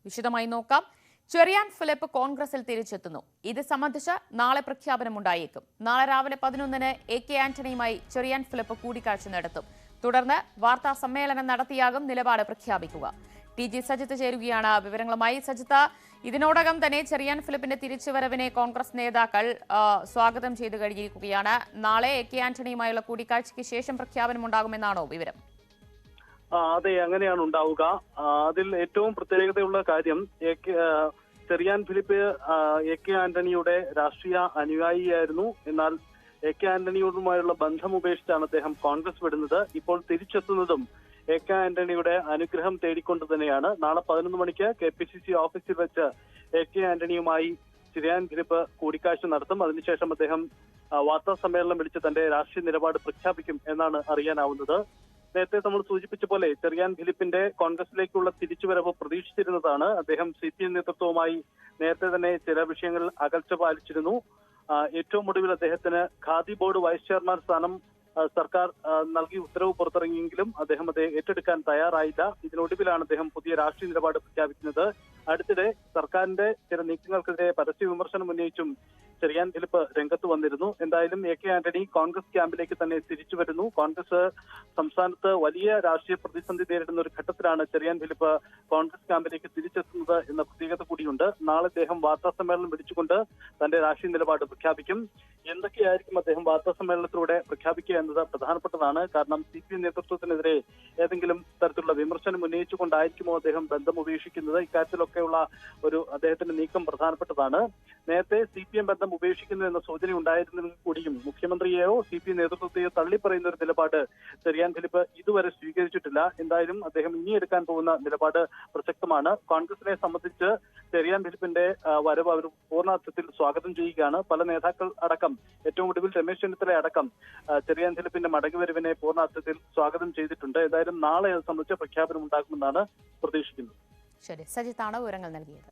വിശദമായി നോക്കാം. ചെറിയാൻ ഫിലിപ്പ് കോൺഗ്രസിൽ തിരിച്ചെത്തുന്നു. ഇത് സംബന്ധിച്ച് നാളെ പ്രഖ്യാപനമുണ്ടായേക്കും. നാളെ രാവിലെ 11-ന് AK ആന്റണിയുമായി ചെറിയാൻ ഫിലിപ്പ് കൂടിക്കാഴ്ച നടത്തും. തുടർന്ന് വാർത്താ സമ്മേളനം നടത്തിയാകും നിലപാട് പ്രഖ്യാപിക്കുക. TG സജിത്ത് ചേരുകയാണ് വിവരങ്ങളുമായി. സജിത്ത്, ഇതിനോടകം തന്നെ ചെറിയാൻ ഫിലിപ്പിന്റെ തിരിച്ചുവരവിനെ കോൺഗ്രസ് നേതാക്കൾ സ്വാഗതം ചെയ്തു കഴിഞ്ഞിരിക്കുകയാണ്. നാളെ AK ആന്റണിയുമായുള്ള കൂടിക്കാഴ്ചയ്ക്ക് ശേഷം പ്രഖ്യാപനമുണ്ടാകുമെന്നാണോ വിവരം? അതെ, അങ്ങനെയാണ് ഉണ്ടാവുക. അതിൽ ഏറ്റവും പ്രത്യേകതയുള്ള കാര്യം ചെറിയാൻ ഫിലിപ്പ് AK ആന്റണിയുടെ രാഷ്ട്രീയ അനുയായിയായിരുന്നു. എന്നാൽ AK ആന്റണിയോടുമായുള്ള ബന്ധം ഉപേക്ഷിച്ചാണ് അദ്ദേഹം കോൺഗ്രസ് വിടുന്നത്. ഇപ്പോൾ തിരിച്ചെത്തുന്നതും AK ആന്റണിയുടെ അനുഗ്രഹം തേടിക്കൊണ്ട് തന്നെയാണ്. നാളെ 11 മണിക്ക് KPCC ഓഫീസിൽ വെച്ച് AK ആന്റണിയുമായി ചെറിയാൻ ഫിലിപ്പ് കൂടിക്കാഴ്ച നടത്തും. അതിനുശേഷം അദ്ദേഹം വാർത്താ സമ്മേളനം വിളിച്ച് തന്റെ രാഷ്ട്രീയ നിലപാട് പ്രഖ്യാപിക്കും എന്നാണ് അറിയാനാവുന്നത്. നേരത്തെ നമ്മൾ സൂചിപ്പിച്ച പോലെ ചെറിയാൻ ഫിലിപ്പിന്റെ കോൺഗ്രസിലേക്കുള്ള തിരിച്ചുവരവ് പ്രതീക്ഷിച്ചിരുന്നതാണ്. അദ്ദേഹം CPM നേതൃത്വവുമായി നേരത്തെ തന്നെ ചില വിഷയങ്ങളിൽ അകൽച്ച പാലിച്ചിരുന്നു. ഏറ്റവും ഒടുവിൽ അദ്ദേഹത്തിന് ഖാദി ബോർഡ് വൈസ് ചെയർമാൻ സ്ഥാനം സർക്കാർ നൽകി ഉത്തരവ് പുറത്തിറങ്ങിയെങ്കിലും അദ്ദേഹം അത് ഏറ്റെടുക്കാൻ തയ്യാറായില്ല. ഇതിനൊടുവിലാണ് അദ്ദേഹം പുതിയ രാഷ്ട്രീയ നിലപാട് പ്രഖ്യാപിക്കുന്നത്. അടുത്തിടെ സർക്കാരിന്റെ ചില നീക്കങ്ങൾക്കെതിരെ പരസ്യ വിമർശനം ഉന്നയിച്ചും ചെറിയാൻ ഫിലിപ്പ് രംഗത്ത് വന്നിരുന്നു. എന്തായാലും AK ആന്റണി കോൺഗ്രസ് ക്യാമ്പിലേക്ക് തന്നെ തിരിച്ചു വരുന്നു. കോൺഗ്രസ് സംസ്ഥാനത്ത് വലിയ രാഷ്ട്രീയ പ്രതിസന്ധി നേരിടുന്ന ഒരു ഘട്ടത്തിലാണ് ചെറിയാൻ ഫിലിപ്പ് കോൺഗ്രസ് ക്യാമ്പിലേക്ക് തിരിച്ചെത്തുന്നത് എന്ന പ്രത്യേകത കൂടിയുണ്ട്. നാളെ അദ്ദേഹം വാർത്താ സമ്മേളനം വിളിച്ചുകൊണ്ട് തന്റെ രാഷ്ട്രീയ നിലപാട് പ്രഖ്യാപിക്കും. എന്തൊക്കെയായിരിക്കും അദ്ദേഹം വാർത്താ സമ്മേളനത്തിലൂടെ പ്രഖ്യാപിക്കുക എന്നത് പ്രധാനപ്പെട്ടതാണ്. കാരണം CPM നേതൃത്വത്തിനെതിരെ ഏതെങ്കിലും തരത്തിലുള്ള വിമർശനം ഉന്നയിച്ചുകൊണ്ടായിരിക്കുമോ അദ്ദേഹം ബന്ധം ഉപേക്ഷിക്കുന്നത്? ഇക്കാര്യത്തിലൊക്കെയുള്ള ഒരു അദ്ദേഹത്തിന്റെ നീക്കം പ്രധാനപ്പെട്ടതാണ്. നേരത്തെ CPM ബന്ധം ഉപേക്ഷിക്കുന്നു എന്ന സൂചന ഉണ്ടായിരുന്നെങ്കിൽ കൂടിയും മുഖ്യമന്ത്രിയെയോ CPM നേതൃത്വത്തെയോ തള്ളിപ്പറയുന്ന ഒരു നിലപാട് ചെറിയാൻ ഫിലിപ്പ് ഇതുവരെ സ്വീകരിച്ചിട്ടില്ല. എന്തായാലും അദ്ദേഹം ഇനി എടുക്കാൻ പോകുന്ന നിലപാട് പ്രസക്തമാണ്. കോൺഗ്രസിനെ സംബന്ധിച്ച് ചെറിയാൻ ഫിലിപ്പിന്റെ വരവ് അവർ പൂർണ്ണാർത്ഥത്തിൽ സ്വാഗതം ചെയ്യുകയാണ്. പല നേതാക്കൾ അടക്കം, ഏറ്റവും ഒടുവിൽ രമേശ് ചെന്നിത്തല അടക്കം ചെറിയാൻ ഫിലിപ്പിന്റെ മടങ്ങിവരവിനെ പൂർണ്ണാർത്ഥത്തിൽ സ്വാഗതം ചെയ്തിട്ടുണ്ട്. എന്തായാലും നാളെ അത് സംബന്ധിച്ച പ്രഖ്യാപനം ഉണ്ടാകുമെന്നാണ് പ്രതീക്ഷിക്കുന്നത്. ശരി, സജിത്താണ് വിവരങ്ങൾ നൽകിയത്.